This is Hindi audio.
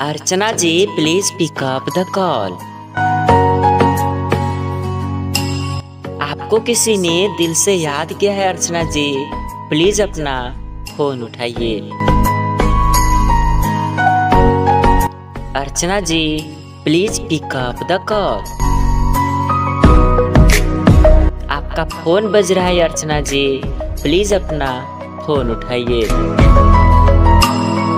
Archana ji please pick up the call. आपको किसी ने दिल से याद किया है अर्चना जी, प्लीज अपना फोन उठाइए। Archana ji please pick up the call. आपका फोन बज रहा है अर्चना जी, प्लीज अपना फोन उठाइए।